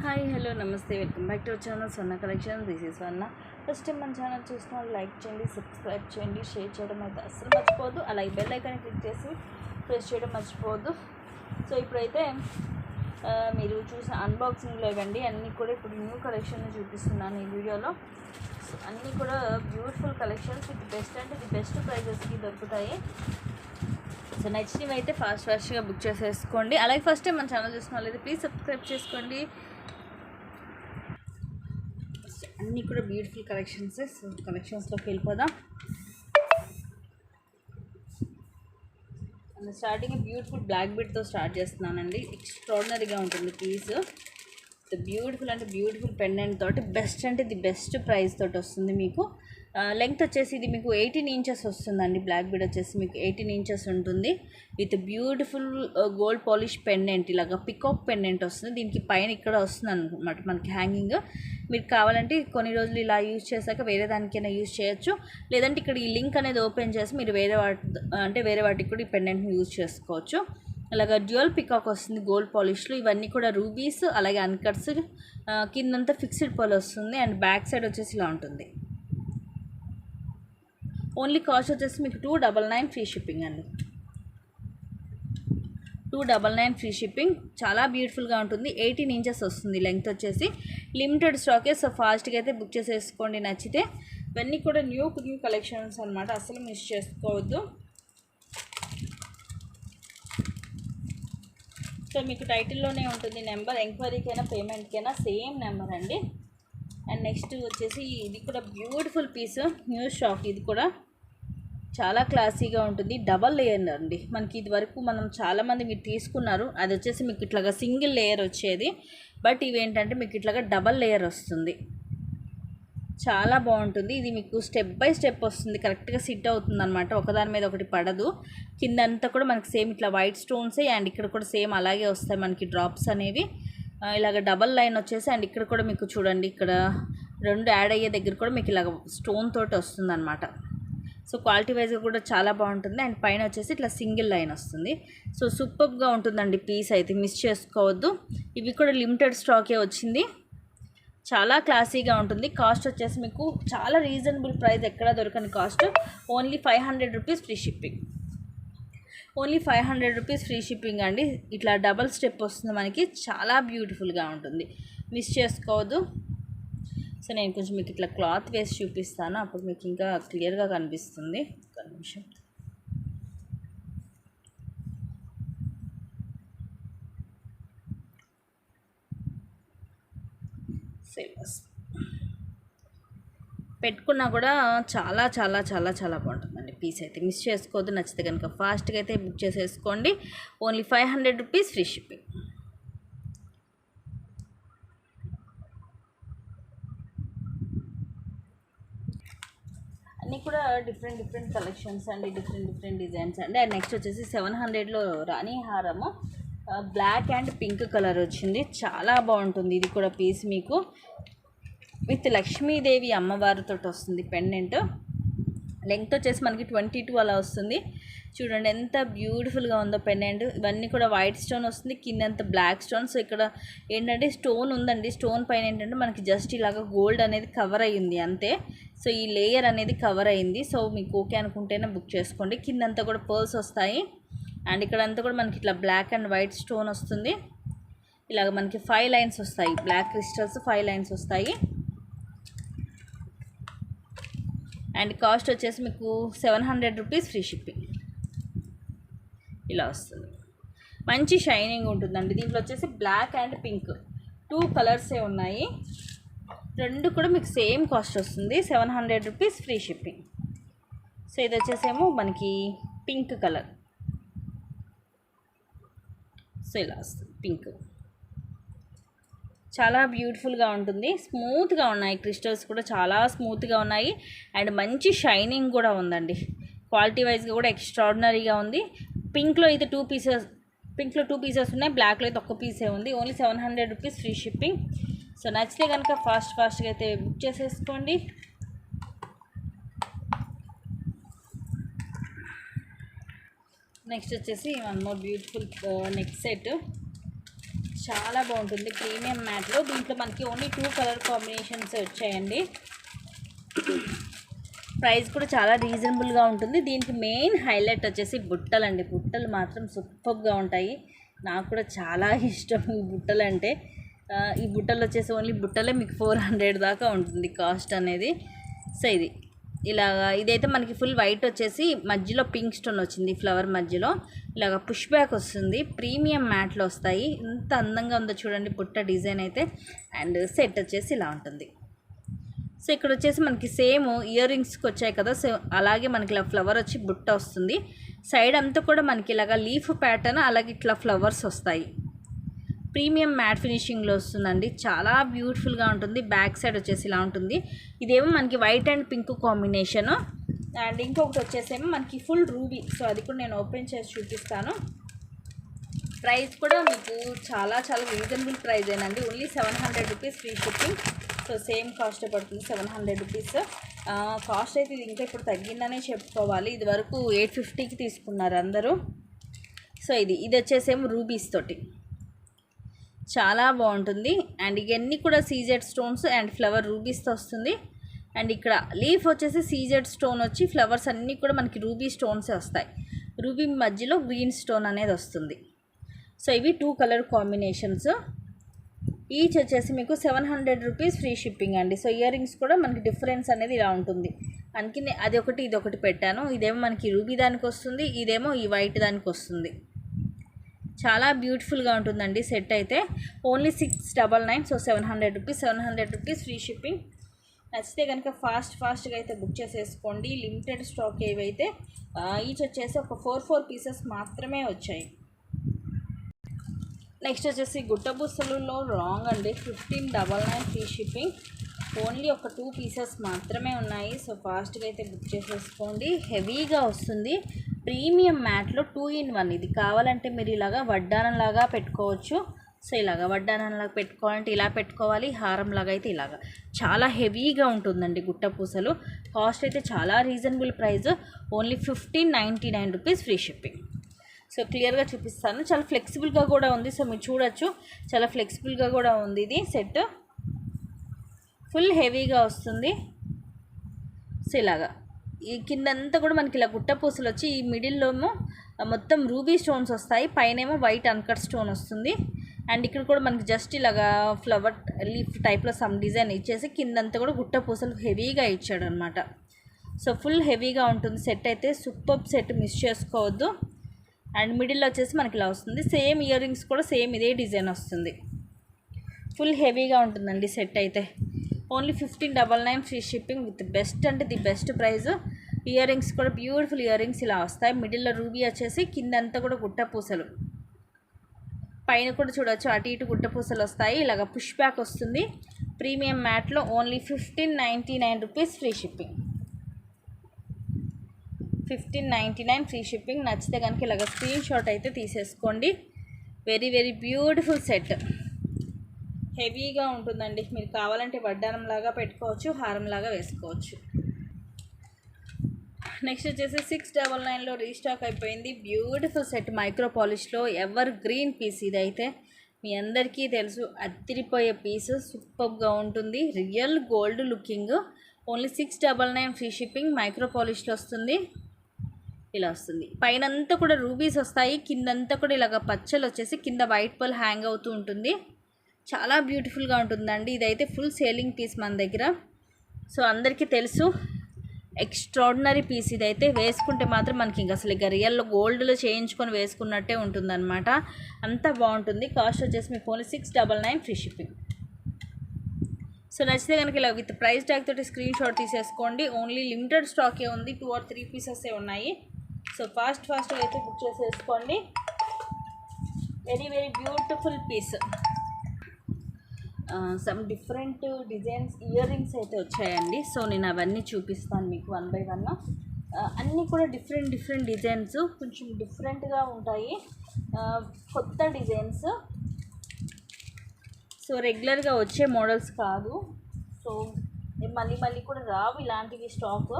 Hi hello నమస్తే welcome back to our channel Swarna collection. This is Swarna. First time మన channel చూసిన వాళ్ళు like చేయండి, subscribe చేయండి, షేర్ చేయడం అయితే అస్సలు మర్చిపోవద్దు. అలాగే బెల్ ఐకాన్ క్లిక్ చేసి ప్రెస్ చేయడం మర్చిపోవద్దు. సో ఇప్పుడైతే మీరు చూసిన అన్బాక్సింగ్లో ఇవ్వండి అన్నీ కూడా ఇప్పుడు న్యూ కలెక్షన్ చూపిస్తున్నాను ఈ వీడియోలో. సో అన్నీ కూడా బ్యూటిఫుల్ కలెక్షన్స్ విత్ బెస్ట్ అంటే ది బెస్ట్ ప్రైజెస్కి దొరుకుతాయి. సో నచ్చినవి అయితే ఫాస్ట్గా బుక్ చేసేసుకోండి. అలాగే ఫస్ట్ టైం మన ఛానల్ చూసిన వాళ్ళైతే ప్లీజ్ సబ్స్క్రైబ్ చేసుకోండి. అన్నీ కూడా బ్యూటిఫుల్ కలెక్షన్స్. సో కలెక్షన్స్లోకి వెళ్ళిపోదాం. స్టార్టింగ్ బ్యూటిఫుల్ బ్లాక్ బీడ్తో స్టార్ట్ చేస్తున్నానండి. ఎక్స్ట్రాడినరీగా ఉంటుంది పీస్. బ్యూటిఫుల్ అంటే బ్యూటిఫుల్ పెండెంట్ తోటి బెస్ట్ అంటే ది బెస్ట్ ప్రైస్ తోటి వస్తుంది మీకు. లెంగ్త్ వచ్చేసి ఇది మీకు 18 ఇంచెస్ వస్తుందండి. బ్లాక్ బీడ్ వచ్చేసి మీకు 18 ఇంచెస్ ఉంటుంది with beautiful gold polish pendant. ఇలాగా పికాక్ పెండెంట్ వస్తుంది. దీనికి పైన ఇక్కడ వస్తుంది అనమాట మనకి హ్యాంగింగ్. మీరు కావాలంటే కొన్ని రోజులు ఇలా యూజ్ చేశాక వేరే దానికైనా యూజ్ చేయొచ్చు. లేదంటే ఇక్కడ ఈ లింక్ అనేది ఓపెన్ చేసి మీరు వేరే వాటికి కూడా ఈ పెండెంట్ని యూజ్ చేసుకోవచ్చు. అలాగా డ్యూయల్ పికాక్ వస్తుంది గోల్డ్ పాలిష్లో. ఇవన్నీ కూడా రూబీస్ అలాగే అన్కట్స్. కిందంతా ఫిక్స్డ్ పర్ల్ వస్తుంది అండ్ బ్యాక్ సైడ్ వచ్చేసి ఇలా ఉంటుంది. ఓన్లీ కాస్ట్ వచ్చేసి మీకు 299 ఫ్రీ షిప్పింగ్ అండి. 299 ఫ్రీ షిప్పింగ్. చాలా బ్యూటిఫుల్గా ఉంటుంది. 18 ఇంచెస్ వస్తుంది లెంగ్త్ వచ్చేసి. లిమిటెడ్ స్టాకే. సో ఫాస్ట్గా అయితే బుక్ చేసేసుకోండి నచ్చితే. ఇవన్నీ కూడా న్యూ కలెక్షన్స్ అనమాట, అసలు మిస్ చేసుకోవద్దు. సో మీకు టైటిల్లోనే ఉంటుంది నెంబర్. ఎంక్వైరీకైనా పేమెంట్కైనా సేమ్ నెంబర్ అండి. అండ్ నెక్స్ట్ వచ్చేసి ఇది కూడా బ్యూటిఫుల్ పీస్, న్యూ స్టాక్. ఇది కూడా చాలా క్లాసీగా ఉంటుంది. డబల్ లేయర్ అండి. మనకి ఇది వరకు మనం చాలామంది మీరు తీసుకున్నారు. అది వచ్చేసి మీకు ఇట్లాగా సింగిల్ లేయర్ వచ్చేది. బట్ ఇవేంటంటే మీకు ఇట్లాగా డబల్ లేయర్ వస్తుంది. చాలా బాగుంటుంది. ఇది మీకు స్టెప్ బై స్టెప్ వస్తుంది. కరెక్ట్గా సిట్ అవుతుంది అనమాట. ఒకదాని మీద ఒకటి పడదు. కిందంతా కూడా మనకి సేమ్ ఇట్లా వైట్ స్టోన్సే అండ్ ఇక్కడ కూడా సేమ్ అలాగే వస్తాయి మనకి డ్రాప్స్ అనేవి. ఇలాగ డబల్ లైన్ వచ్చేసి అండ్ ఇక్కడ కూడా మీకు చూడండి, ఇక్కడ రెండు యాడ్ అయ్యే దగ్గర కూడా మీకు ఇలాగ స్టోన్ తోటి వస్తుంది అనమాట. సో క్వాలిటీ వైజ్గా కూడా చాలా బాగుంటుంది. అండ్ పైన వచ్చేసి ఇట్లా సింగిల్ లైన్ వస్తుంది. సో సూపర్గా ఉంటుందండి పీస్ అయితే, మిస్ చేసుకోవద్దు. ఇవి కూడా లిమిటెడ్ స్టాకే వచ్చింది. చాలా క్లాసీగా ఉంటుంది. కాస్ట్ వచ్చేసి మీకు చాలా రీజనబుల్ ప్రైస్, ఎక్కడ దొరకని cost. Only 500 rupees free shipping. Only 500 rupees free shipping అండి. ఇట్లా డబల్ స్టెప్ వస్తుంది మనకి. చాలా బ్యూటిఫుల్గా ఉంటుంది, మిస్ చేసుకోవద్దు. సో నేను కొంచెం మీకు ఇట్లా క్లాత్ వేసి చూపిస్తాను, అప్పుడు మీకు ఇంకా క్లియర్గా కనిపిస్తుంది. ఒక నిమిషం. సేల్స్ పెట్టుకున్నా కూడా చాలా చాలా చాలా చాలా బాగుంటుందండి పీస్ అయితే, మిస్ చేసుకోవద్దు. నచ్చితే కనుక ఫాస్ట్గా అయితే బుక్ చేసేసుకోండి. Only 500 rupees free shipping. అన్నీ కూడా డిఫరెంట్ కలెక్షన్స్ అండి, డిఫరెంట్ డిజైన్స్ అండి. అండ్ నెక్స్ట్ వచ్చేసి 700లో రాణి హారము బ్లాక్ అండ్ పింక్ కలర్ వచ్చింది. చాలా బాగుంటుంది ఇది కూడా పీస్ మీకు. విత్ లక్ష్మీదేవి అమ్మవారితో వస్తుంది పెండెంట్. లెంగ్త్ వచ్చేసి మనకి 22 అలా వస్తుంది. చూడండి ఎంత బ్యూటిఫుల్గా ఉందో పెండెంట్. ఇవన్నీ కూడా వైట్ స్టోన్ వస్తుంది, కిందంతా బ్లాక్ స్టోన్. సో ఇక్కడ ఏంటంటే స్టోన్ ఉందండి. స్టోన్ పైన ఏంటంటే మనకి జస్ట్ ఇలాగ గోల్డ్ అనేది కవర్ అయ్యింది అంతే. సో ఈ లేయర్ అనేది కవర్ అయింది. సో మీకు ఓకే అనుకుంటేనే బుక్ చేసుకోండి. కిందంతా కూడా పర్ల్స్ వస్తాయి అండ్ ఇక్కడంతా కూడా మనకి ఇట్లా బ్లాక్ అండ్ వైట్ స్టోన్ వస్తుంది. ఇలాగ మనకి 5 లైన్స్ వస్తాయి, బ్లాక్ క్రిస్టల్స్ 5 లైన్స్ వస్తాయి. అండ్ కాస్ట్ వచ్చేసి మీకు 700 రూపీస్ ఫ్రీ షిప్పింగ్. ఇలా వస్తుంది. మంచి షైనింగ్ ఉంటుందండి. దీంట్లో వచ్చేసి బ్లాక్ అండ్ పింక్ 2 కలర్సే ఉన్నాయి. రెండు కూడా మీకు సేమ్ కాస్ట్ వస్తుంది, 700 రూపీస్ ఫ్రీ షిప్పింగ్. సో ఇది వచ్చేసేమో మనకి పింక్ కలర్. సో ఇలా వస్తుంది పింక్. చాలా బ్యూటిఫుల్గా ఉంటుంది. స్మూత్గా ఉన్నాయి, క్రిస్టల్స్ కూడా చాలా స్మూత్గా ఉన్నాయి అండ్ మంచి షైనింగ్ కూడా ఉందండి. క్వాలిటీ వైజ్గా కూడా ఎక్స్ట్రాడినరీగా ఉంది. పింక్లో అయితే 2 పీసెస్ ఉన్నాయి, బ్లాక్లో అయితే 1 పీసే ఉంది. Only 700 rupees free shipping. So నచ్చితే కనుక ఫాస్ట్గా అయితే బుక్ చేసేసుకోండి. నెక్స్ట్ వచ్చేసి 1 మోర్ బ్యూటిఫుల్ నెక్ సెట్. చాలా బాగుంటుంది ప్రీమియం మ్యాట్లో. దీంట్లో మనకి ఓన్లీ 2 కలర్ కాంబినేషన్స్ వచ్చాయండి. ప్రైస్ కూడా చాలా రీజనబుల్గా ఉంటుంది. దీనికి మెయిన్ హైలైట్ వచ్చేసి బుట్టలు అండి. బుట్టలు మాత్రం సూపర్గా ఉంటాయి. నాకు కూడా చాలా ఇష్టం ఈ బుట్టలు అంటే. ఈ బుట్టలు వచ్చేసి ఓన్లీ బుట్టలే మీకు 400 దాకా ఉంటుంది కాస్ట్ అనేది. సో ఇలాగా ఇదైతే మనకి ఫుల్ వైట్ వచ్చేసి మధ్యలో పింక్ స్టోన్ వచ్చింది ఫ్లవర్ మధ్యలో. ఇలాగ పుష్ బ్యాక్ వస్తుంది. ప్రీమియం మ్యాట్లో వస్తాయి. ఎంత అందంగా ఉందో చూడండి బుట్ట డిజైన్ అయితే. అండ్ సెట్ వచ్చేసి ఇలా ఉంటుంది. సో ఇక్కడ వచ్చేసి మనకి సేమ్ ఇయర్ రింగ్స్కి వచ్చాయి కదా, సో అలాగే మనకి ఇలా ఫ్లవర్ వచ్చి బుట్ట వస్తుంది. సైడ్ అంతా కూడా మనకి ఇలాగ లీఫ్ ప్యాటర్న్, అలాగే ఇట్లా ఫ్లవర్స్ వస్తాయి. ప్రీమియం మ్యాట్ ఫినిషింగ్లో వస్తుందండి. చాలా బ్యూటిఫుల్గా ఉంటుంది. బ్యాక్ సైడ్ వచ్చేసి ఇలా ఉంటుంది. ఇదేమో మనకి white and pink combination. And ఇంకొకటి వచ్చేసేమో మనకి ఫుల్ రూబీ. సో అది కూడా నేను ఓపెన్ చేసి చూపిస్తాను. ప్రైస్ కూడా మీకు చాలా చాలా రీజనబుల్ ప్రైస్ ఏనండి. Only 700 rupees free shipping. So same cost పడుతుంది 700 రూపీస్. కాస్ట్ అయితే ఇది ఇంకా ఇప్పుడు తగ్గిందనే చెప్పుకోవాలి. ఇది వరకు 850కి తీసుకున్నారు అందరూ. సో ఇది వచ్చేసేమో రూబీస్ తోటి చాలా బాగుంటుంది. అండ్ ఇవన్నీ కూడా సీజెడ్ స్టోన్స్ అండ్ ఫ్లవర్ రూబీస్తో వస్తుంది. అండ్ ఇక్కడ లీఫ్ వచ్చేసి సీజెడ్ స్టోన్ వచ్చి ఫ్లవర్స్ అన్నీ కూడా మనకి రూబీ స్టోన్సే వస్తాయి. రూబీ మధ్యలో గ్రీన్ స్టోన్ అనేది వస్తుంది. సో ఇవి 2 కలర్ కాంబినేషన్స్. ఈచ్ వచ్చేసి మీకు 700 రూపీస్ ఫ్రీ షిప్పింగ్ అండి. సో ఇయర్ రింగ్స్ కూడా మనకి డిఫరెన్స్ అనేది ఇలా ఉంటుంది. అందుకని అది ఒకటి ఇది ఒకటి పెట్టాను. ఇదేమో మనకి రూబీ దానికి వస్తుంది, ఇదేమో ఈ వైట్ దానికి వస్తుంది. చాలా బ్యూటిఫుల్గా ఉంటుందండి సెట్ అయితే. Only 699. So 700 rupees free shipping. నచ్చితే కనుక ఫాస్ట్గా అయితే బుక్ చేసేసుకోండి. లిమిటెడ్ స్టాక్ ఏవైతే ఈచ్ వచ్చేసి ఒక 4 పీసెస్ మాత్రమే వచ్చాయి. నెక్స్ట్ వచ్చేసి గుట్టబుసలులో రాంగ్ అండి. 1599 ఫ్రీ షిప్పింగ్. ఓన్లీ ఒక 2 పీసెస్ మాత్రమే ఉన్నాయి. సో ఫాస్ట్గా అయితే బుక్ చేసేసుకోండి. హెవీగా వస్తుంది. ప్రీమియం మ్యాట్లో 2 in 1. ఇది కావాలంటే మీరు ఇలాగా వడ్డానంలాగా పెట్టుకోవచ్చు. సో ఇలాగా వడ్డానంలాగా పెట్టుకోవాలంటే ఇలా పెట్టుకోవాలి. హారంలాగా అయితే ఇలాగా చాలా హెవీగా ఉంటుందండి గుట్ట పూసలు. కాస్ట్ అయితే చాలా reasonable price. Only 1599 rupees free shipping. So క్లియర్గా చూపిస్తాను. చాలా ఫ్లెక్సిబుల్గా కూడా ఉంది. సో మీరు చూడొచ్చు, చాలా ఫ్లెక్సిబుల్గా కూడా ఉంది. ఇది సెట్ ఫుల్ హెవీగా వస్తుంది. సో ఇలాగా ఈ కిందంతా కూడా మనకి ఇలా గుట్ట పూసలు వచ్చి ఈ మిడిల్లోమో మొత్తం రూబీ స్టోన్స్ వస్తాయి. పైనేమో వైట్ అన్కట్ స్టోన్ వస్తుంది. అండ్ ఇక్కడ కూడా మనకి జస్ట్ ఇలాగా ఫ్లవర్ లీఫ్ టైప్లో సమ్ డిజైన్ ఇచ్చేసి కిందంతా కూడా గుట్ట పూసలు హెవీగా ఇచ్చాడు అనమాట. సో ఫుల్ హెవీగా ఉంటుంది సెట్ అయితే. సూపర్ సెట్, మిస్ చేసుకోవద్దు. అండ్ మిడిల్లో వచ్చేసి మనకి ఇలా వస్తుంది. సేమ్ ఇయర్ రింగ్స్ కూడా సేమ్ ఇదే డిజైన్ వస్తుంది. ఫుల్ హెవీగా ఉంటుందండి సెట్ అయితే. Only 1599 free shipping with best అంటే the best price. Earrings కూడా బ్యూటిఫుల్ ఇయర్ రింగ్స్ ఇలా వస్తాయి. మిడిల్లో రూబీ వచ్చేసి కిందంతా కూడా గుట్ట పూసలు, పైన కూడా చూడొచ్చు అటు ఇటు గుట్ట పూసలు వస్తాయి. ఇలాగ పుష్ బ్యాక్ వస్తుంది. ప్రీమియం మ్యాట్లో only 1599 rupees free shipping. 1599 free shipping. నచ్చితే కనుక ఇలాగ స్క్రీన్ షాట్ అయితే తీసేసుకోండి. Very very beautiful set. హెవీగా ఉంటుందండి. మీరు కావాలంటే వడ్డానంలాగా పెట్టుకోవచ్చు, హారంలాగా వేసుకోవచ్చు. నెక్స్ట్ వచ్చేసి 699లో రీస్టాక్ అయిపోయింది. బ్యూటిఫుల్ సెట్ మైక్రో పాలిష్లో ఎవర్ గ్రీన్ పీస్. ఇదైతే మీ అందరికీ తెలుసు, అత్తిరిపోయే పీస్. సూపర్గా ఉంటుంది. Real gold looking. Only 699 free shipping. Micro పాలిష్లో వస్తుంది. ఇలా వస్తుంది. పైన అంతా కూడా రూబీస్ వస్తాయి. కిందంతా కూడా ఇలాగ పచ్చలు వచ్చేసి కింద వైట్ పల్ హ్యాంగ్ అవుతూ ఉంటుంది. చాలా బ్యూటిఫుల్గా ఉంటుందండి. ఇదైతే ఫుల్ సేలింగ్ పీస్ మన దగ్గర. సో అందరికీ తెలుసు, ఎక్స్ట్రాడినరీ పీస్. ఇదైతే వేసుకుంటే మాత్రం మనకి ఇంకా అసలు ఇక రియల్లో గోల్డ్లో చేయించుకొని వేసుకున్నట్టే ఉంటుందన్నమాట. అంత బాగుంటుంది. కాస్ట్ వచ్చేసి మీకు ఓన్లీ 699 ఫ్రీ షిప్పింగ్. సో నచ్చితే కనుక ఇలా విత్ ప్రైస్ ట్యాగ్ తోటి స్క్రీన్ షాట్ తీసేసుకోండి. ఓన్లీ లిమిటెడ్ స్టాకే ఉంది. 2 or 3 పీసెసే ఉన్నాయి. సో ఫాస్ట్గా అయితే బుక్ చేసేసుకోండి. Very very beautiful piece. Some different designs earrings అయితే వచ్చాయండి. సో నేను అవన్నీ చూపిస్తాను మీకు 1 by 1. అన్నీ కూడా డిఫరెంట్ డిజైన్స్, కొంచెం డిఫరెంట్గా ఉంటాయి. కొత్త డిజైన్స్. సో రెగ్యులర్గా వచ్చే మోడల్స్ కాదు. సో మళ్ళీ కూడా రావు ఇలాంటివి స్టాక్.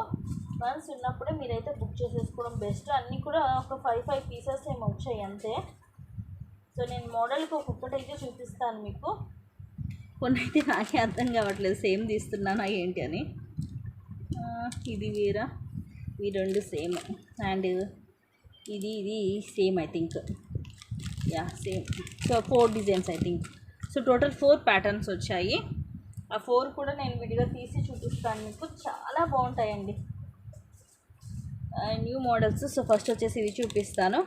వన్స్ ఉన్నప్పుడే మీరైతే బుక్ చేసేసుకోవడం బెస్ట్. అన్నీ కూడా ఒక 5 పీసెస్ ఏమో వచ్చాయి అంతే. సో నేను మోడల్కి ఒక్కొక్కటైతే చూపిస్తాను మీకు. కొన్ని అయితే నాకే అర్థం కావట్లేదు సేమ్ తీస్తున్నానా ఏంటి అని. ఇది వేరా, ఈ రెండు సేమ్, అండ్ ఇది same I think. Yeah same. So 4 designs I think. So total 4 patterns వచ్చాయి. ఆ 4 కూడా నేను విడిగా తీసి చూపిస్తాను మీకు. చాలా బాగుంటాయండి న్యూ మోడల్స్. సో ఫస్ట్ వచ్చేసి ఇవి చూపిస్తాను.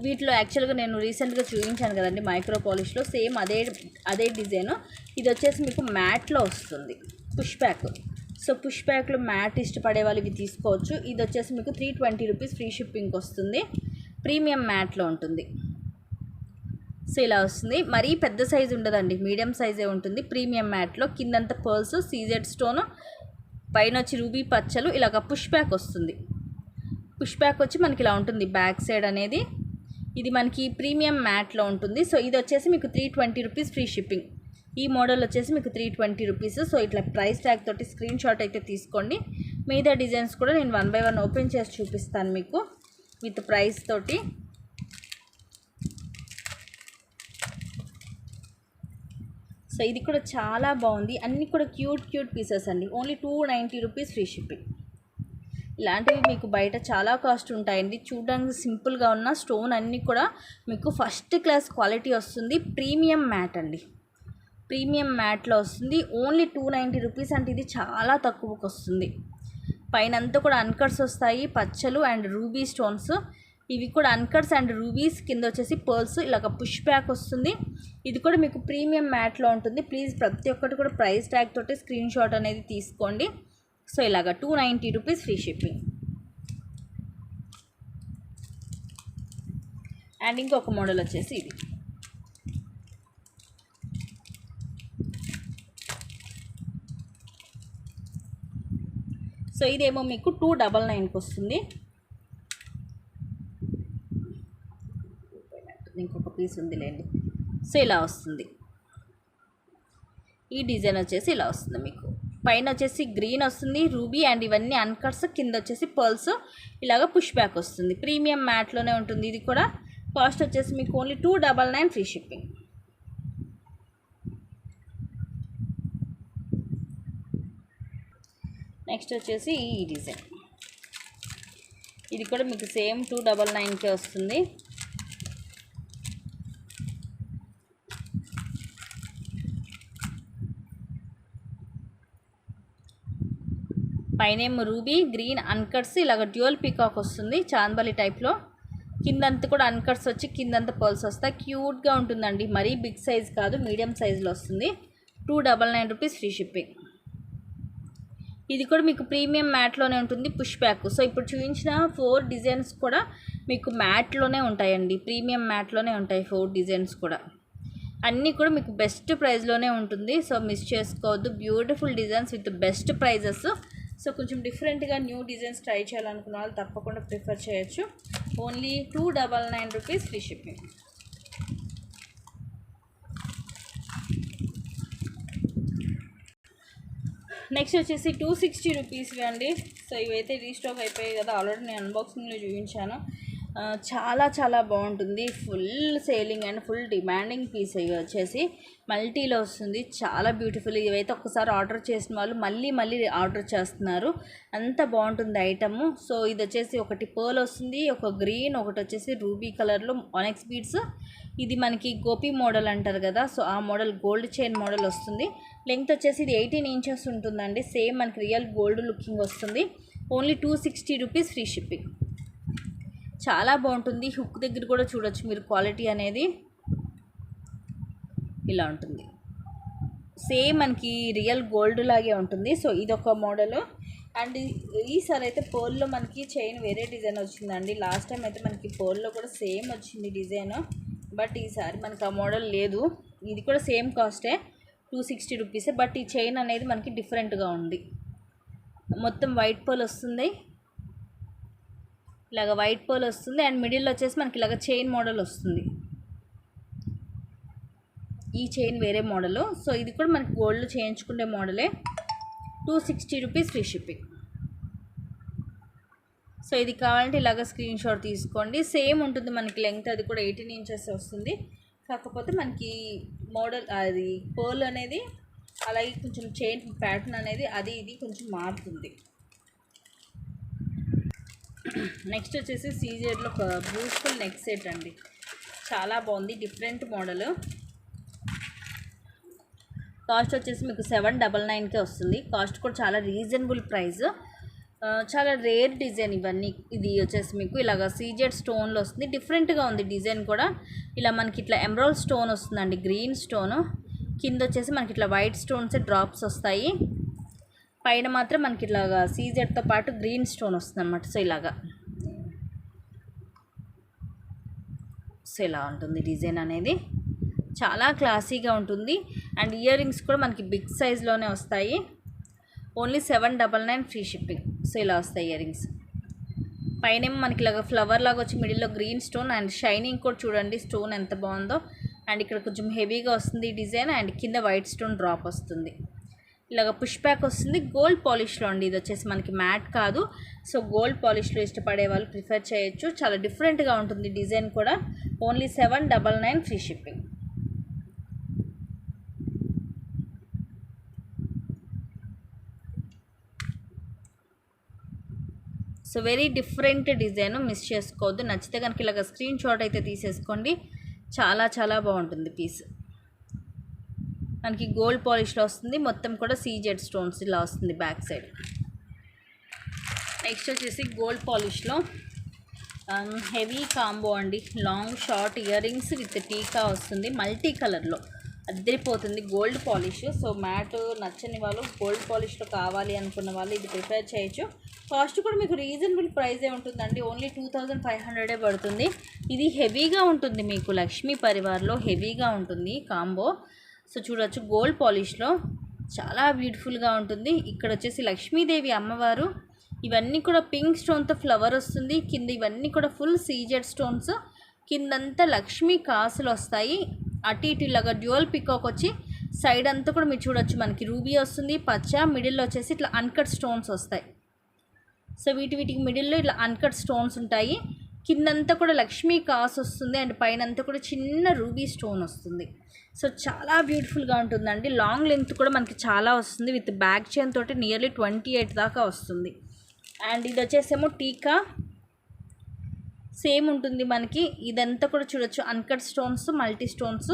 వీటిలో యాక్చువల్గా నేను రీసెంట్గా చూపించాను కదండి మైక్రో పాలిష్లో, సేమ్ అదే డిజైను. ఇది వచ్చేసి మీకు మ్యాట్లో వస్తుంది, పుష్ బ్యాక్. సో పుష్ బ్యాక్లో మ్యాట్ ఇష్టపడే వాళ్ళు ఇవి తీసుకోవచ్చు. ఇది వచ్చేసి మీకు 320 రూపీస్ ఫ్రీ షిప్పింగ్ వస్తుంది. ప్రీమియం మ్యాట్లో ఉంటుంది. సో ఇలా వస్తుంది. మరీ పెద్ద సైజు ఉండదండి, మీడియం సైజే ఉంటుంది. ప్రీమియం మ్యాట్లో కిందంతా పర్ల్స్, సీజెడ్ స్టోన్, పైన వచ్చి రూబీ పచ్చలు, ఇలాగ పుష్ బ్యాక్ వస్తుంది. పుష్ బ్యాక్ వచ్చి మనకి ఇలా ఉంటుంది బ్యాక్ సైడ్ అనేది. ఇది మనకి ప్రీమియం మ్యాట్లో ఉంటుంది. సో ఇది వచ్చేసి మీకు 320 రూపీస్ ఫ్రీ షిప్పింగ్. ఈ మోడల్ వచ్చేసి మీకు 320 రూపీస్. సో ఇట్లా ప్రైస్ ట్యాగ్ తోటి స్క్రీన్ షాట్ అయితే తీసుకోండి. మిగతా డిజైన్స్ కూడా నేను 1 బై 1 ఓపెన్ చేసి చూపిస్తాను మీకు విత్ ప్రైస్ తోటి. సో ఇది కూడా చాలా బాగుంది. అన్నీ కూడా క్యూట్ పీసెస్ అండి. Only 290 rupees free shipping. ఇలాంటివి మీకు బయట చాలా కాస్ట్ ఉంటాయండి. చూడడానికి సింపుల్గా ఉన్న స్టోన్ అన్నీ కూడా మీకు ఫస్ట్ క్లాస్ క్వాలిటీ వస్తుంది. ప్రీమియం మ్యాట్ అండి, ప్రీమియం మ్యాట్లో వస్తుంది. ఓన్లీ 290 రూపీస్ అంటే ఇది చాలా తక్కువకు వస్తుంది. పైన అంతా కూడా అన్కట్స్ వస్తాయి, పచ్చలు అండ్ రూబీ స్టోన్స్. ఇవి కూడా అన్కట్స్ అండ్ రూబీస్, కింద వచ్చేసి పర్ల్స్, ఇలాగ పుష్ బ్యాక్ వస్తుంది. ఇది కూడా మీకు ప్రీమియం మ్యాట్లో ఉంటుంది. ప్లీజ్ ప్రతి ఒక్కటి కూడా ప్రైస్ ట్యాగ్ తోటి స్క్రీన్ షాట్ అనేది తీసుకోండి. సో ఇలాగ 290 రూపీస్ ఫ్రీ షిప్పింగ్. అండ్ ఇంకొక మోడల్ వచ్చేసి ఇది. సో ఇదేమో మీకు 299కి వస్తుంది. ఇంకొక పీస్ ఉందిలేండి. సో ఇలా వస్తుంది. ఈ డిజైన్ వచ్చేసి ఇలా వస్తుంది మీకు. పైన వచ్చేసి గ్రీన్ వస్తుంది, రూబీ అండ్ ఇవన్నీ అన్కట్స్, కింద వచ్చేసి పర్ల్స్, ఇలాగ పుష్ బ్యాక్ వస్తుంది. ప్రీమియం మ్యాట్లోనే ఉంటుంది. ఇది కూడా కాస్ట్ వచ్చేసి మీకు ఓన్లీ 299 ఫ్రీ షిప్పింగ్. నెక్స్ట్ వచ్చేసి ఈ డిజైన్. ఇది కూడా మీకు సేమ్ 299కే వస్తుంది. పైనేమో రూబీ, గ్రీన్ అన్కట్స్, ఇలాగ డ్యూయల్ పీకాక్ వస్తుంది చాందబలి టైప్లో. కిందంతా కూడా అన్కట్స్ వచ్చి కిందంతా పర్ల్స్ వస్తాయి. క్యూట్గా ఉంటుందండి. మరీ బిగ్ సైజ్ కాదు, మీడియం సైజులో వస్తుంది. 299 రూపీస్ ఫ్రీ షిప్పింగ్. ఇది కూడా మీకు ప్రీమియం మ్యాట్లోనే ఉంటుంది, పుష్ బ్యాక్. సో ఇప్పుడు చూపించిన 4 డిజైన్స్ కూడా మీకు మ్యాట్లోనే ఉంటాయండి, ప్రీమియం మ్యాట్లోనే ఉంటాయి 4 డిజైన్స్ కూడా. అన్నీ కూడా మీకు బెస్ట్ ప్రైస్లోనే ఉంటుంది. సో మిస్ చేసుకోవద్దు. Beautiful designs with best prices. So కొంచెం డిఫరెంట్గా న్యూ డిజైన్స్ ట్రై చేయాలనుకున్న వాళ్ళు తప్పకుండా ప్రిఫర్ చేయొచ్చు. Only 299 rupees free shipping. Next వచ్చేసి 260 రూపీస్వి అండి. సో ఇవైతే రీస్టాక్ అయిపోయాయి కదా, ఆల్రెడీ నేను అన్బాక్సింగ్లో చూపించాను. చాలా బాగుంటుంది. Full selling and full demanding piece. ఇవి వచ్చేసి మల్టీలో వస్తుంది. చాలా బ్యూటిఫుల్. ఇవైతే ఒక్కసారి ఆర్డర్ చేసిన వాళ్ళు మళ్ళీ ఆర్డర్ చేస్తున్నారు. అంత బాగుంటుంది ఐటము. సో ఇది వచ్చేసి ఒకటి పర్ల్ వస్తుంది, ఒక గ్రీన్, ఒకటి వచ్చేసి రూబీ కలర్లో ఆనెక్స్ బీడ్స్. ఇది మనకి గోపి మోడల్ అంటారు కదా, సో ఆ మోడల్ గోల్డ్ చైన్ మోడల్ వస్తుంది. లెంగ్త్ వచ్చేసి ఇది 18 ఇంచెస్ ఉంటుందండి. సేమ్ మనకి రియల్ గోల్డ్ లుకింగ్ వస్తుంది. Only 260 rupees free shipping. చాలా బాగుంటుంది. హుక్ దగ్గర కూడా చూడొచ్చు మీరు క్వాలిటీ అనేది ఇలా ఉంటుంది. సేమ్ మనకి రియల్ గోల్డ్ లాగే ఉంటుంది. సో ఇదొక మోడల్. అండ్ ఈసారి అయితే పర్ల్లో మనకి చైన్ వేరే డిజైన్ వచ్చిందండి. లాస్ట్ టైం అయితే మనకి పర్ల్లో కూడా సేమ్ వచ్చింది డిజైన్, బట్ ఈసారి మనకి ఆ మోడల్ లేదు. ఇది కూడా సేమ్ కాస్టే 260 రూపీసే, బట్ ఈ చైన్ అనేది మనకి డిఫరెంట్గా ఉంది. మొత్తం వైట్ పర్ల్ వస్తుంది, ఇలాగ వైట్ పర్ల్ వస్తుంది. అండ్ మిడిల్లో వచ్చేసి మనకి ఇలాగ చైన్ మోడల్ వస్తుంది. ఈ చైన్ వేరే మోడలు. సో ఇది కూడా మనకి గోల్డ్ చేయించుకునే మోడలే. 260 రూపీస్ ఫ్రీ షిప్పింగ్. సో ఇది కావాలంటే ఇలాగ స్క్రీన్ షాట్ తీసుకోండి. సేమ్ ఉంటుంది మనకి లెంగ్త్, అది కూడా 18 ఇంచెస్ వస్తుంది. కాకపోతే మనకి మోడల్ అది పర్ల్ అనేది, అలాగే కొంచెం చైన్ ప్యాటర్న్ అనేది అది ఇది కొంచెం మారుతుంది. నెక్స్ట్ వచ్చేసి సీజెడ్లో ఒక బ్యూటిఫుల్ నెక్ సెట్ అండి, చాలా బాగుంది, డిఫరెంట్ మోడల్. కాస్ట్ వచ్చేసి మీకు 799కే వస్తుంది. కాస్ట్ కూడా చాలా రీజనబుల్ ప్రైస్, చాలా రేర్ డిజైన్ ఇవన్నీ. ఇది వచ్చేసి మీకు ఇలాగ సీజెడ్ స్టోన్లో వస్తుంది, డిఫరెంట్గా ఉంది డిజైన్ కూడా. ఇలా మనకి ఇట్లా ఎమరాల్డ్ స్టోన్ వస్తుందండి, గ్రీన్ స్టోన్. కింద వచ్చేసి మనకి ఇట్లా వైట్ స్టోన్స్ డ్రాప్స్ వస్తాయి. పైన మాత్రం మనకి ఇట్లాగా సీజెడ్తో పాటు గ్రీన్ స్టోన్ వస్తుంది అన్నమాట. సో ఇలా ఉంటుంది డిజైన్ అనేది, చాలా క్లాసీగా ఉంటుంది. అండ్ ఇయర్ రింగ్స్ కూడా మనకి బిగ్ సైజ్లోనే వస్తాయి. Only 799 free shipping. సో ఇలా వస్తాయి ఇయర్ రింగ్స్. పైన మనకి ఇలాగ ఫ్లవర్ లాగా వచ్చి మిడిల్లో గ్రీన్ స్టోన్ అండ్ షైనింగ్ కూడా చూడండి స్టోన్ ఎంత బాగుందో. అండ్ ఇక్కడ కొంచెం హెవీగా వస్తుంది డిజైన్, అండ్ కింద వైట్ స్టోన్ డ్రాప్ వస్తుంది. ఇలాగ పుష్ బ్యాక్ వస్తుంది, గోల్డ్ పాలిష్లో అండి. ఇది వచ్చేసి మనకి మ్యాట్ కాదు. సో గోల్డ్ పాలిష్లో ఇష్టపడే వాళ్ళు ప్రిఫర్ చేయొచ్చు. చాలా డిఫరెంట్గా ఉంటుంది డిజైన్ కూడా. Only 799 free shipping. So very different design, miss చేసుకోవద్దు. నచ్చితే కనుక ఇలాగ స్క్రీన్ షాట్ అయితే తీసేసుకోండి. చాలా చాలా బాగుంటుంది పీస్. మనకి గోల్డ్ పాలిష్లో వస్తుంది, మొత్తం కూడా సీజెడ్ స్టోన్స్ ఇలా వస్తుంది బ్యాక్ సైడ్. నెక్స్ట్ వచ్చేసి గోల్డ్ పాలిష్లో హెవీ కాంబో అండి. Long short ear rings with టీకా వస్తుంది, మల్టీ కలర్లో అద్దరిపోతుంది గోల్డ్ పాలిష్. సో మ్యాట్ నచ్చని వాళ్ళు గోల్డ్ పాలిష్లో కావాలి అనుకున్న వాళ్ళు ఇది ప్రిఫర్ చేయొచ్చు. కాస్ట్ కూడా మీకు రీజనబుల్ ప్రైజే ఉంటుందండి, ఓన్లీ 2500 పడుతుంది. ఇది హెవీగా ఉంటుంది, మీకు లక్ష్మీ పరివార్లో హెవీగా ఉంటుంది కాంబో. సో చూడొచ్చు గోల్డ్ పాలిష్లో చాలా బ్యూటిఫుల్గా ఉంటుంది. ఇక్కడ వచ్చేసి లక్ష్మీదేవి అమ్మవారు, ఇవన్నీ కూడా పింక్ స్టోన్తో ఫ్లవర్ వస్తుంది. కింద ఇవన్నీ కూడా ఫుల్ సీజెడ్ స్టోన్స్, కిందంతా లక్ష్మీ కాసులు వస్తాయి. అటు ఇటు ఇలాగా డ్యూయల్ పికాక్ వచ్చి సైడ్ అంతా కూడా మీరు చూడొచ్చు మనకి రూబీ వస్తుంది పచ్చ, మిడిల్లో వచ్చేసి ఇట్లా అన్కట్ స్టోన్స్ వస్తాయి. సో వీటికి మిడిల్లో ఇట్లా అన్కట్ స్టోన్స్ ఉంటాయి. కిందంతా కూడా లక్ష్మీ కాసు వస్తుంది, అండ్ పైన అంతా కూడా చిన్న రూబీ స్టోన్ వస్తుంది. సో చాలా బ్యూటిఫుల్గా ఉంటుందండి. లాంగ్ లెంత్ కూడా మనకి చాలా వస్తుంది, విత్ బ్యాక్ చైన్ తోటి నియర్లీ 28 దాకా వస్తుంది. అండ్ ఇది వచ్చేసేమో టీకా సేమ్ ఉంటుంది మనకి. ఇదంతా కూడా చూడొచ్చు uncut stones, multi stones.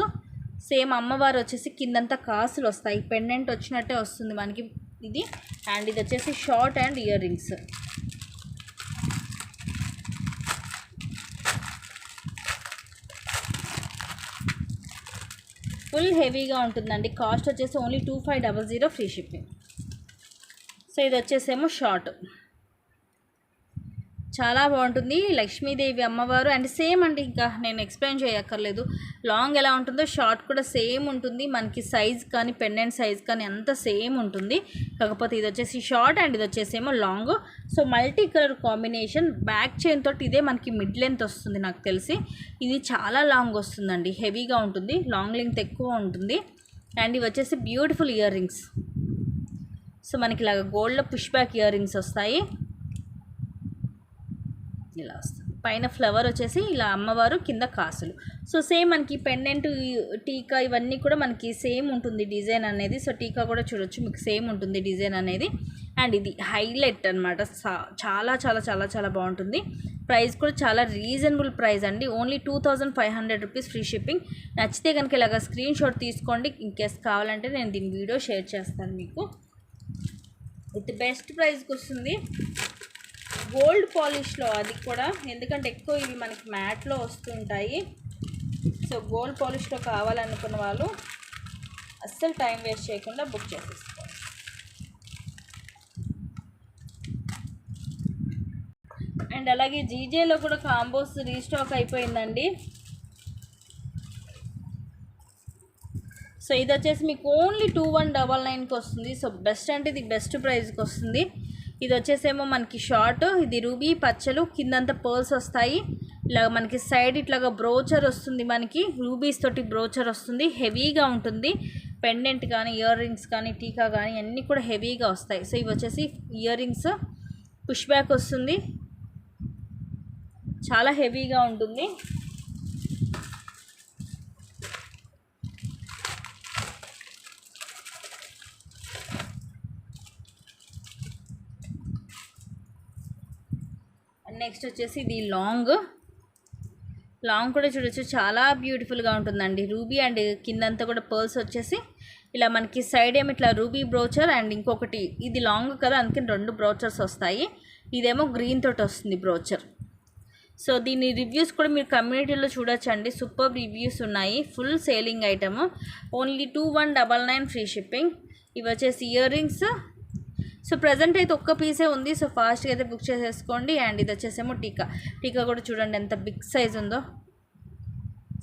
Same అమ్మవారు వచ్చేసి కిందంతా కాసులు వస్తాయి, పెండెంట్ వచ్చినట్టే వస్తుంది మనకి ఇది. అండ్ ఇది వచ్చేసి short and ear rings. Full హెవీగా ఉంటుందండి. కాస్ట్ వచ్చేసి ఓన్లీ 2500 ఫ్రీ షిప్పింగ్. సో ఇది వచ్చేసేమో షార్ట్, చాలా బాగుంటుంది. లక్ష్మీదేవి అమ్మవారు అండ్ సేమ్ అండి, ఇంకా నేను ఎక్స్ప్లెయిన్ చేయక్కర్లేదు. లాంగ్ ఎలా ఉంటుందో షార్ట్ కూడా సేమ్ ఉంటుంది మనకి. సైజ్ కానీ పెండెంట్ సైజ్ కానీ అంతా సేమ్ ఉంటుంది. కాకపోతే ఇది వచ్చేసి షార్ట్ అండ్ ఇది వచ్చేసేమో long. So multi colour combination, back chain తోటి ఇదే మనకి మిడ్ లెంత్ వస్తుంది నాకు తెలిసి. ఇది చాలా లాంగ్ వస్తుందండి, హెవీగా ఉంటుంది, లాంగ్ లెంత్ ఎక్కువ ఉంటుంది. అండ్ ఇవి వచ్చేసి బ్యూటిఫుల్ ఇయర్ రింగ్స్. సో మనకి ఇలాగ గోల్డ్లో పుష్ బ్యాక్ ఇయర్ రింగ్స్ వస్తాయి, ఇలా వస్తుంది. పైన ఫ్లవర్ వచ్చేసి ఇలా అమ్మవారు, కింద కాసులు. సో సేమ్ మనకి పెండెంట్ టీకా ఇవన్నీ కూడా మనకి సేమ్ ఉంటుంది డిజైన్ అనేది. సో టీకా కూడా చూడొచ్చు మీకు సేమ్ ఉంటుంది డిజైన్ అనేది. అండ్ ఇది హైలైట్ అనమాట, చాలా చాలా చాలా చాలా బాగుంటుంది. ప్రైస్ కూడా చాలా రీజనబుల్ ప్రైస్ అండి, ఓన్లీ 2500 రూపీస్ ఫ్రీ షిప్పింగ్. నచ్చితే కనుక ఇలాగ స్క్రీన్ షాట్ తీసుకోండి. ఇన్కేస్ కావాలంటే నేను దీని వీడియో షేర్ చేస్తాను మీకు. విత్ బెస్ట్ ప్రైస్కి వస్తుంది గోల్డ్ పాలిష్లో, అది కూడా ఎందుకంటే ఎక్కువ ఇవి మనకి మ్యాట్లో వస్తుంటాయి. సో గోల్డ్ పాలిష్లో కావాలనుకున్న వాళ్ళు అస్సలు టైం వేస్ట్ చేయకుండా బుక్ చేసేసుకోండి. అండ్ అలాగే జీజేలో కూడా కాంబోస్ రీస్టాక్ అయిపోయిందండి. సో ఇది వచ్చేసి మీకు ఓన్లీ 2199కి వస్తుంది. సో బెస్ట్ అంటే ఇది బెస్ట్ ప్రైస్కి వస్తుంది. ఇది వచ్చేసేమో మనకి షార్ట్, ఇది రూబీ పచ్చలు, కిందంతా పర్ల్స్ వస్తాయి. ఇలా మనకి సైడ్ ఇట్లాగా బ్రోచర్ వస్తుంది, మనకి రూబీస్ తోటి బ్రోచర్ వస్తుంది, హెవీగా ఉంటుంది. పెండెంట్ కానీ ఇయర్ రింగ్స్ కానీ టీకా కానీ అన్నీ కూడా హెవీగా వస్తాయి. సో ఇవి వచ్చేసి ఇయర్ రింగ్స్, పుష్ బ్యాక్ వస్తుంది, చాలా హెవీగా ఉంటుంది. నెక్స్ట్ వచ్చేసి ఇది లాంగ్ కూడా చూడొచ్చు, చాలా బ్యూటిఫుల్గా ఉంటుందండి. రూబీ అండ్ కిందంతా కూడా పర్ల్స్ వచ్చేసి ఇలా మనకి సైడ్ ఏమి ఇట్లా రూబీ బ్రోచర్ అండ్ ఇంకొకటి ఇది లాంగ్ కదా, అందుకని 2 బ్రోచర్స్ వస్తాయి. ఇదేమో గ్రీన్ తోటి వస్తుంది బ్రోచర్. సో దీని రివ్యూస్ కూడా మీరు కమ్యూనిటీలో చూడొచ్చండి, సూపర్ రివ్యూస్ ఉన్నాయి. Full selling item. Only 2199 free shipping. ఇవి వచ్చేసి ఇయర్ రింగ్స్. సో ప్రజెంట్ అయితే ఒక్క పీసే ఉంది, సో ఫాస్ట్గా అయితే బుక్ చేసేసుకోండి. అండ్ ఇది వచ్చేసేమో టీకా కూడా చూడండి ఎంత బిగ్ సైజ్ ఉందో.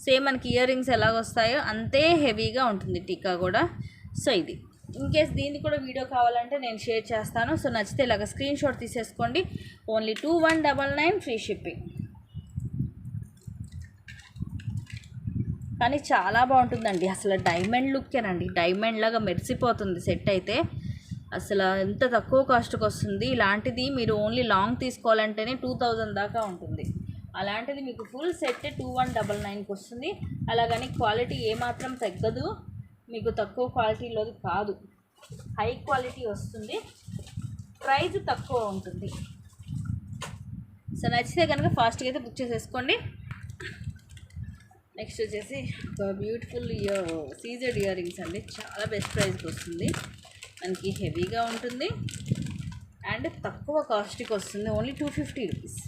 సేమ్ మనకి ఇయర్ రింగ్స్ ఎలాగ వస్తాయో అంతే హెవీగా ఉంటుంది టీకా కూడా. సో ఇది ఇన్కేస్ దీన్ని కూడా వీడియో కావాలంటే నేను షేర్ చేస్తాను. సో నచ్చితే ఇలాగ స్క్రీన్ షాట్ తీసేసుకోండి. Only 2199 free shipping. కానీ చాలా బాగుంటుందండి, అసలు డైమండ్ లుక్కేనండి, డైమండ్ లాగా మెరిసిపోతుంది సెట్ అయితే. అసలు ఎంత తక్కువ కాస్ట్కి వస్తుంది. ఇలాంటిది మీరు ఓన్లీ లాంగ్ తీసుకోవాలంటేనే 2000 దాకా ఉంటుంది. అలాంటిది మీకు ఫుల్ సెట్ 2199కి వస్తుంది. అలాగని క్వాలిటీ ఏమాత్రం తగ్గదు, మీకు తక్కువ క్వాలిటీలోది కాదు, హై క్వాలిటీ వస్తుంది, ప్రైస్ తక్కువ ఉంటుంది. సో నచ్చితే కనుక ఫాస్ట్గా అయితే బుక్ చేసేసుకోండి. నెక్స్ట్ వచ్చేసి ఒక బ్యూటిఫుల్ సీజెడ్ ఇయర్ రింగ్స్ అండి, చాలా బెస్ట్ ప్రైస్కి వస్తుంది. మనకి హెవీగా ఉంటుంది అండ్ తక్కువ కాస్ట్కి వస్తుంది. Only 250 rupees.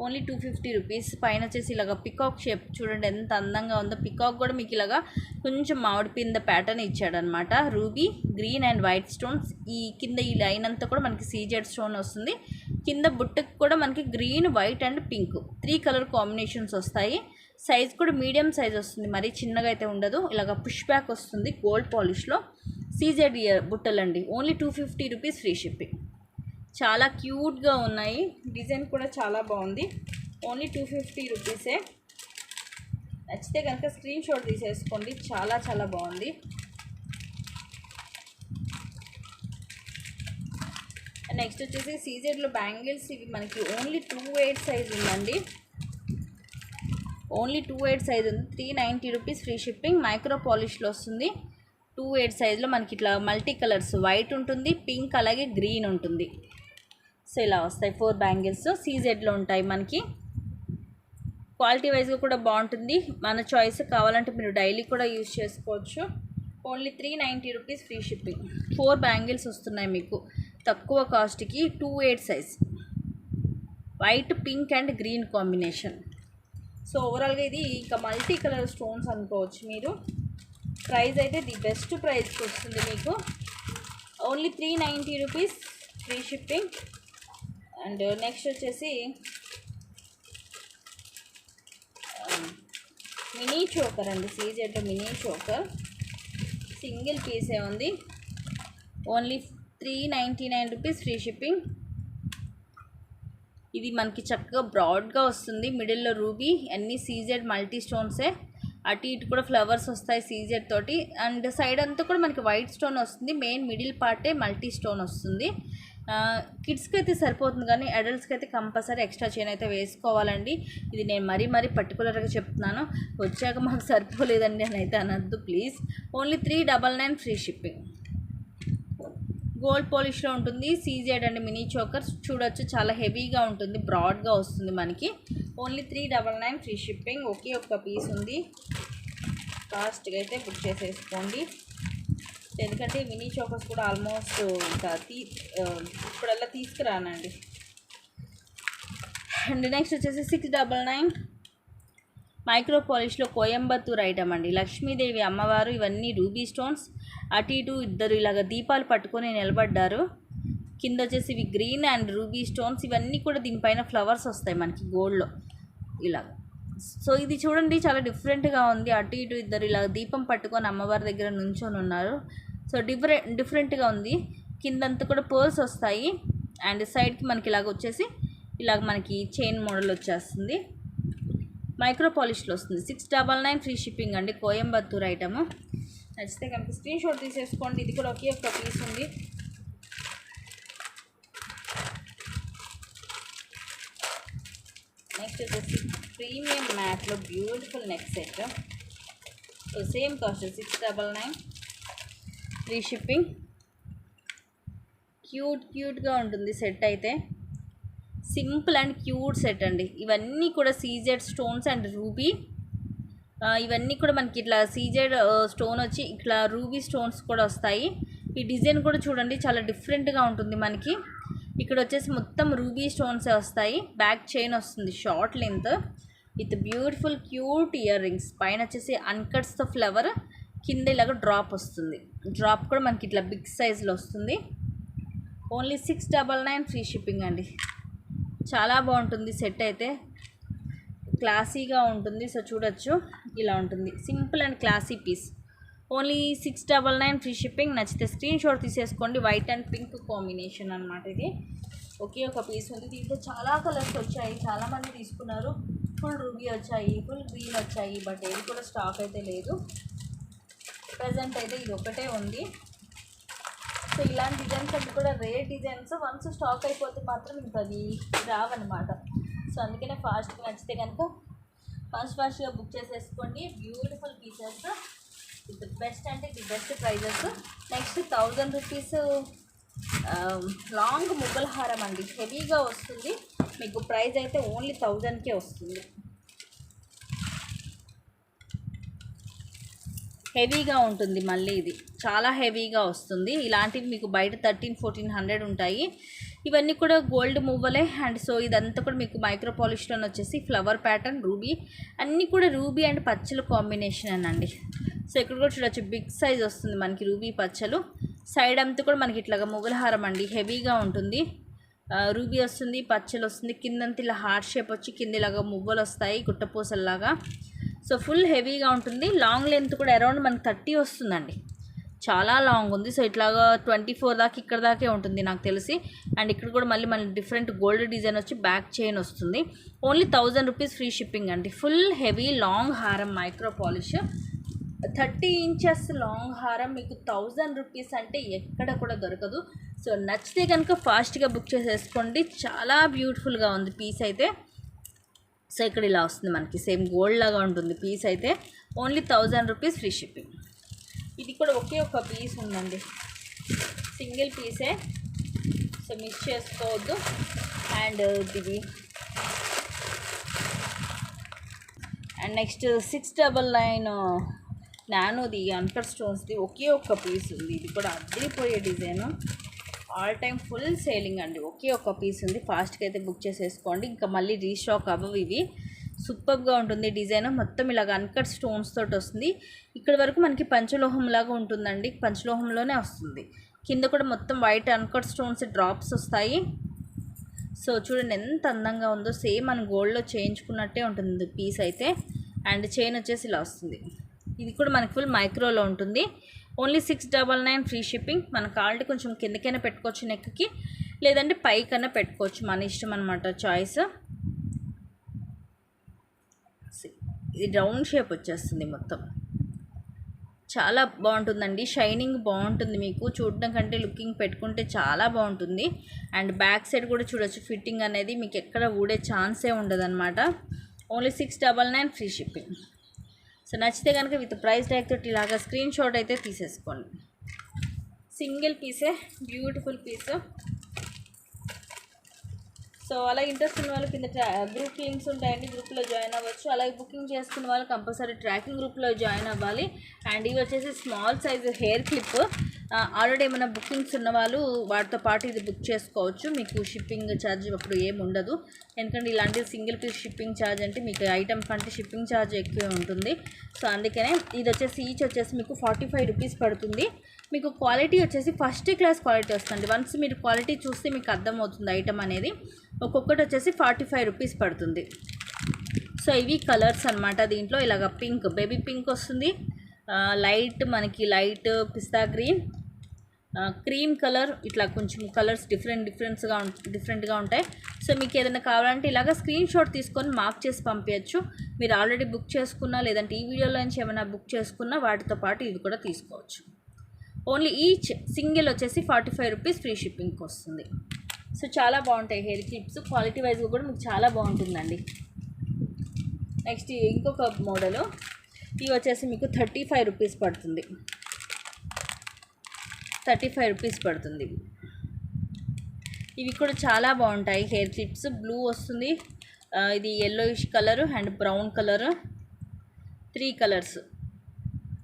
Only 250 rupees. పైన వచ్చేసి ఇలాగ పికాక్ షేప్ చూడండి ఎంత అందంగా ఉందో. పికాక్ కూడా మీకు ఇలాగా కొంచెం మామిడి పింద ప్యాటర్న్ ఇచ్చాడనమాట. Ruby, green and white stones. ఈ కింద ఈ లైన్ అంతా కూడా మనకి సీజెడ్ స్టోన్ వస్తుంది. కింద బుట్టకు కూడా మనకి green, white and pink 3 colour combinations వస్తాయి. సైజ్ కూడా మీడియం సైజ్ వస్తుంది, మరీ చిన్నగా అయితే ఉండదు. ఇలాగ పుష్ బ్యాక్ వస్తుంది గోల్డ్ పాలిష్లో. సీజెడ్ ఇయర్ బుట్టలండి. Only 250 rupees free shipping. చాలా క్యూట్గా ఉన్నాయి, డిజైన్ కూడా చాలా బాగుంది. ఓన్లీ 250 రూపీసే. నచ్చితే కనుక స్క్రీన్ షాట్ తీసేసుకోండి, చాలా చాలా బాగుంది. నెక్స్ట్ వచ్చేసి సీజెడ్లో బ్యాంగిల్స్. ఇవి మనకి ఓన్లీ 28 సైజ్ ఉందండి. ఓన్లీ 28 సైజ్ ఉంది. 390 రూపీస్ ఫ్రీ షిప్పింగ్. మైక్రో పాలిష్లో వస్తుంది. 28 సైజులో మనకి ఇట్లా మల్టీ కలర్స్, వైట్ ఉంటుంది, పింక్ అలాగే గ్రీన్ ఉంటుంది. సో ఇలా వస్తాయి 4 బ్యాంగిల్స్. సీజెడ్లో ఉంటాయి మనకి. క్వాలిటీ వైజ్గా కూడా బాగుంటుంది, మన చాయిస్. కావాలంటే మీరు డైలీ కూడా యూజ్ చేసుకోవచ్చు. Only 390 rupees free shipping. 4 bangles వస్తున్నాయి మీకు తక్కువ కాస్ట్కి. 28 size, white, pink and green combination. So ఓవరాల్గా ఇది ఇంకా మల్టీ కలర్ స్టోన్స్ అనుకోవచ్చు మీరు. ప్రైస్ అయితే ది బెస్ట్ ప్రైస్కి వస్తుంది మీకు. Only 390 rupees free shipping. And next వచ్చేసి మినీ చోకర్ అండి. సీజెడ్ మినీ చోకర్ సింగిల్ పీసే ఉంది. Only 399 rupees free shipping. ఇది మనకి చక్కగా బ్రాడ్గా వస్తుంది. మిడిల్లో రూబీ, అన్నీ సీజెడ్ మల్టీ స్టోన్సే. అటు ఇటు కూడా ఫ్లవర్స్ వస్తాయి సీజెడ్ తోటి. అండ్ సైడ్ అంతా కూడా మనకి వైట్ స్టోన్ వస్తుంది. మెయిన్ మిడిల్ పార్టే మల్టీ స్టోన్ వస్తుంది. కిడ్స్కి అయితే సరిపోతుంది, కానీ అడల్ట్స్కి అయితే కంపల్సరీ ఎక్స్ట్రా చైన్ అయితే వేసుకోవాలండి. ఇది నేను మరీ పర్టికులర్గా చెప్తున్నాను, వచ్చాక మాకు సరిపోలేదండి అని అయితే అనద్దు please. Only 399 free shipping. Gold పాలిష్లో ఉంటుంది. సీజెడ్ అండ్ మినీ చోకర్స్ చూడొచ్చు, చాలా హెవీగా ఉంటుంది, బ్రాడ్గా వస్తుంది మనకి. Only 399 free shipping. ఒకే ఒక్క పీస్ ఉంది, ఫాస్ట్గా అయితే బుక్ చేసేసుకోండి. ఎందుకంటే మినీ చోకర్స్ కూడా ఆల్మోస్ట్ ఇంకా ఇప్పుడల్లా తీసుకురానండి. అండ్ నెక్స్ట్ వచ్చేసి 699 మైక్రో పాలిష్లో కోయంబత్తూర్ ఐటమ్ అండి. లక్ష్మీదేవి అమ్మవారు, ఇవన్నీ రూబీ స్టోన్స్. అటు ఇటు ఇద్దరు ఇలాగ దీపాలు పట్టుకొని నిలబడ్డారు. కింద వచ్చేసి ఇవి గ్రీన్ అండ్ రూబీ స్టోన్స్. ఇవన్నీ కూడా దీనిపైన ఫ్లవర్స్ వస్తాయి మనకి గోల్డ్లో ఇలాగ. సో ఇది చూడండి చాలా డిఫరెంట్గా ఉంది. అటు ఇటు ఇద్దరు ఇలా దీపం పట్టుకొని అమ్మవారి దగ్గర నుంచొని ఉన్నారు. సో డిఫరెంట్గా ఉంది. కిందంతా కూడా పర్ల్స్ వస్తాయి అండ్ సైడ్కి మనకి ఇలాగ వచ్చేసి ఇలాగ మనకి చైన్ మోడల్ వచ్చేస్తుంది. మైక్రో పాలిష్లో వస్తుంది. 699 ఫ్రీ షిప్పింగ్ అండి. కోయంబత్తూర్ ఐటమ్. నచ్చితే కనుక స్క్రీన్ షాట్ తీసేసుకోండి. ఇది కూడా ఒకే ఒక్క పీస్ ఉంది. నెక్స్ట్ వచ్చేసి ప్రీమియం మ్యాట్లో beautiful neck set. So same cost 699 free shipping. క్యూట్గా ఉంటుంది సెట్ అయితే. సింపుల్ అండ్ క్యూట్ సెట్ అండి. ఇవన్నీ కూడా సీజెడ్ స్టోన్స్ అండ్ రూబీ, ఇవన్నీ కూడా మనకి ఇట్లా సీజెడ్ స్టోన్ వచ్చి ఇట్లా రూబీ స్టోన్స్ కూడా వస్తాయి. ఈ డిజైన్ కూడా చూడండి చాలా డిఫరెంట్గా ఉంటుంది మనకి. ఇక్కడ వచ్చేసి మొత్తం రూబీ స్టోన్సే వస్తాయి. బ్యాక్ చైన్ వస్తుంది short length with beautiful cute ear rings. పైన వచ్చేసి అన్కట్స్తో ఫ్లవర్, కింద ఇలాగ డ్రాప్ వస్తుంది. డ్రాప్ కూడా మనకి ఇట్లా బిగ్ సైజ్లో వస్తుంది. ఓన్లీ 699 ఫ్రీ షిప్పింగ్ అండి. చాలా బాగుంటుంది సెట్ అయితే, క్లాసీగా ఉంటుంది. సో చూడొచ్చు ఇలా ఉంటుంది, simple and classy piece. Only 699 free shipping. నచ్చితే స్క్రీన్ షాట్ తీసేసుకోండి. వైట్ అండ్ పింక్ కాంబినేషన్ అనమాట ఇది. ఒకే ఒక పీస్ ఉంది. దీంట్లో చాలా కలర్స్ వచ్చాయి, చాలామంది తీసుకున్నారు. ఫుల్ రూబీ వచ్చాయి, ఫుల్ గ్రీన్ వచ్చాయి, బట్ ఏది కూడా స్టాక్ అయితే లేదు. ప్రజెంట్ అయితే ఇది ఒకటే ఉంది. సో ఇలాంటి డిజైన్స్ అవి కూడా రేర్ డిజైన్స్. వన్స్ స్టాక్ అయిపోతే మాత్రం ఇంకా అది రావన్నమాట. సో అందుకనే ఫాస్ట్గా నచ్చితే కనుక ఫాస్ట్గా బుక్ చేసేసుకోండి. బ్యూటిఫుల్ పీసెస్ విత్ బెస్ట్ అంటే the best prices. Next 1000 rupees long ముగ్గల హారం అండి. హెవీగా వస్తుంది మీకు. ప్రైస్ అయితే ఓన్లీ 1000కే వస్తుంది. హెవీగా ఉంటుంది మళ్ళీ, ఇది చాలా హెవీగా వస్తుంది. ఇలాంటివి మీకు బయట 1300-1400 ఉంటాయి. ఇవన్నీ కూడా గోల్డ్ మూవలే. అండ్ సో ఇదంతా కూడా మీకు మైక్రో పాలిష్లోనే వచ్చేసి ఫ్లవర్ ప్యాటర్న్, రూబీ, అన్నీ కూడా రూబీ అండ్ పచ్చలు కాంబినేషన్ అండి. సో ఇక్కడ కూడా చూడొచ్చు బిగ్ సైజ్ వస్తుంది మనకి రూబీ పచ్చలు. సైడ్ అంతా కూడా మనకి ఇట్లాగా ముగలహారం అండి, హెవీగా ఉంటుంది. రూబీ వస్తుంది, పచ్చలు వస్తుంది. కిందంతా ఇలా హార్ట్ షేప్ వచ్చి కింద ఇలాగా మువ్వలు వస్తాయి గుట్టపూసల్లాగా. సో ఫుల్ హెవీగా ఉంటుంది. లాంగ్ లెంత్ కూడా అరౌండ్ మనకి 30 వస్తుందండి. చాలా లాంగ్ ఉంది. సో ఇట్లాగా 24 దాకా ఇక్కడ దాకే ఉంటుంది నాకు తెలిసి. అండ్ ఇక్కడ కూడా మళ్ళీ డిఫరెంట్ గోల్డ్ డిజైన్ వచ్చి బ్యాక్ చైన్ వస్తుంది. ఓన్లీ 1000 రూపీస్ ఫ్రీ షిప్పింగ్ అండి. ఫుల్ హెవీ లాంగ్ హారం మైక్రో పాలిష్ 30 ఇంచెస్ లాంగ్ హారం మీకు 1000 రూపీస్ అంటే ఎక్కడ కూడా దొరకదు. సో నచ్చితే కనుక ఫాస్ట్గా బుక్ చేసేసుకోండి. చాలా బ్యూటిఫుల్గా ఉంది పీస్ అయితే. సో ఇక్కడ ఇలా వస్తుంది మనకి, సేమ్ గోల్డ్ లాగా ఉంటుంది పీస్ అయితే. Only 1000 rupees free shipping. ఇది కూడా ఒకే ఒక పీస్ ఉందండి, సింగిల్ పీసే. సో మిస్ చేసుకోవద్దు. అండ్ ఇది అండ్ నెక్స్ట్ 699 నానోది అన్కట్ స్టోన్స్ది ఒకే ఒక్క పీస్ ఉంది. ఇది కూడా అదిరిపోయే design, all time full selling అండి. ఒకే ఒక పీస్ ఉంది. ఫాస్ట్గా అయితే బుక్ చేసేసుకోండి, ఇంకా మళ్ళీ రీస్టాక్ అవ్వవు ఇవి. సూపర్గా ఉంటుంది డిజైన్. మొత్తం ఇలాగ అన్కట్ స్టోన్స్ తోటి వస్తుంది. ఇక్కడ వరకు మనకి పంచలోహం లాగా ఉంటుందండి, పంచలోహంలోనే వస్తుంది. కింద కూడా మొత్తం వైట్ అన్కట్ స్టోన్స్ డ్రాప్స్ వస్తాయి. సో చూడండి ఎంత అందంగా ఉందో. సేమ్ మన గోల్డ్లో చేయించుకున్నట్టే ఉంటుంది పీస్ అయితే. అండ్ చైన్ వచ్చేసి ఇలా వస్తుంది. ఇది కూడా మనకి ఫుల్ మైక్రోలో ఉంటుంది. Only 699 free shipping. మన కావాలంటే కొంచెం కిందకైనా పెట్టుకోవచ్చు నెక్కి, లేదంటే పైకైనా పెట్టుకోవచ్చు, మన ఇష్టం అనమాట, చాయిస్. ఇది రౌండ్ షేప్ వచ్చేస్తుంది మొత్తం. చాలా బాగుంటుందండి, షైనింగ్ బాగుంటుంది. మీకు చూడడం కంటే లుకింగ్ పెట్టుకుంటే చాలా బాగుంటుంది. అండ్ బ్యాక్ సైడ్ కూడా చూడొచ్చు, ఫిట్టింగ్ అనేది మీకు ఎక్కడ ఊడే ఛాన్సే ఉండదన్నమాట. Only 699 free shipping. సో నచ్చితే కనుక విత్ ప్రైస్ ట్యాగ్ తోటి ఇలాగా స్క్రీన్ షాట్ అయితే తీసేసుకోండి. సింగిల్ పీసే, బ్యూటిఫుల్ పీస్. సో అలా ఇంట్రెస్ట్ ఉన్న వాళ్ళు కింద గ్రూప్ లింక్స్ ఉంటాయండి, గ్రూప్లో జాయిన్ అవ్వచ్చు. అలాగే బుకింగ్ చేసుకున్న వాళ్ళు కంపల్సరీ ట్రాకింగ్ గ్రూప్లో జాయిన్ అవ్వాలి. అండ్ ఇవి వచ్చేసి small size hair clip. Already ఏమైనా బుకింగ్స్ ఉన్న వాళ్ళు వాటితో పాటు ఇది బుక్ చేసుకోవచ్చు. మీకు షిప్పింగ్ ఛార్జ్ అప్పుడు ఏమి ఉండదు, ఎందుకంటే ఇలాంటి సింగిల్ పీస్ షిప్పింగ్ ఛార్జ్ అంటే మీకు ఐటమ్ కంటే షిప్పింగ్ ఛార్జ్ ఎక్కువ ఉంటుంది. సో అందుకనే ఇది వచ్చేసి ఈచ్ వచ్చేసి మీకు 45 రూపీస్ పడుతుంది. మీకు క్వాలిటీ వచ్చేసి ఫస్ట్ క్లాస్ క్వాలిటీ వస్తుంది. వన్స్ మీరు క్వాలిటీ చూస్తే మీకు అర్థమవుతుంది ఐటమ్ అనేది. ఒక్కొక్కటి వచ్చేసి 45 రూపీస్ పడుతుంది. సో ఇవి కలర్స్ అనమాట. దీంట్లో ఇలాగ పింక్, బేబీ పింక్ వస్తుంది, లైట్ మనకి లైట్ పిస్తా గ్రీన్, క్రీమ్ కలర్, ఇట్లా కొంచెం కలర్స్ డిఫరెంట్గా ఉంటాయి. సో మీకు ఏదైనా కావాలంటే ఇలాగ స్క్రీన్ షాట్ తీసుకొని మార్క్ చేసి పంపించచ్చు. మీరు ఆల్రెడీ బుక్ చేసుకున్నా, లేదంటే ఈ వీడియోలో నుంచి ఏమైనా బుక్ చేసుకున్నా వాటితో పాటు ఇది కూడా తీసుకోవచ్చు. ఓన్లీ ఈచ్ సింగిల్ వచ్చేసి 45 రూపీస్ ఫ్రీ షిప్పింగ్కి వస్తుంది. సో చాలా బాగుంటాయి హెయిర్ క్లిప్స్, క్వాలిటీ వైజ్గా కూడా మీకు చాలా బాగుంటుందండి. నెక్స్ట్ ఇంకొక మోడలు, ఇవి వచ్చేసి మీకు 35 రూపీస్ పడుతుంది. 35 రూపీస్ పడుతుంది. ఇవి కూడా చాలా బాగుంటాయి హెయిర్ క్లిప్స్. బ్లూ వస్తుంది, ఇది yellowish colour and brown colour, 3 colours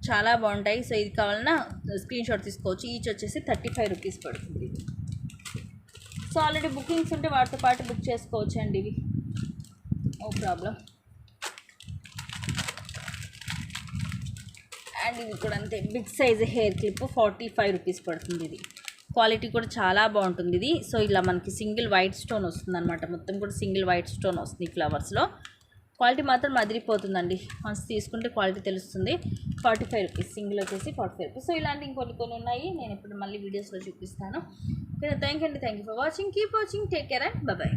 చాలా బాగుంటాయి. సో ఇది కావాలన్నా స్క్రీన్ షాట్ తీసుకోవచ్చు. ఈచ్ వచ్చేసి 35 రూపీస్ పడుతుంది. సో ఆల్రెడీ బుకింగ్స్ ఉంటే వాటితో పాటు బుక్ చేసుకోవచ్చు అండి, ఇవి నో ప్రాబ్లం. అండ్ ఇది కూడా అంతే, big size hair clip 45 rupees పడుతుంది. ఇది క్వాలిటీ కూడా చాలా బాగుంటుంది ఇది. సో ఇలా మనకి సింగిల్ వైట్ స్టోన్ వస్తుంది అనమాట, మొత్తం కూడా సింగిల్ వైట్ స్టోన్ వస్తుంది ఫ్లవర్స్లో. క్వాలిటీ మాత్రం అదిరిపోతుందండి, వన్స్ తీసుకుంటే క్వాలిటీ తెలుస్తుంది. 45 రూపీస్, సింగిల్ వచ్చేసి 45 రూపీస్. సో ఇలాంటి ఇంకొన్ని ఉన్నాయి, నేను ఇప్పుడు మళ్ళీ వీడియోస్లో చూపిస్తాను. Okay, thank you for watching, keep watching, take care and bye.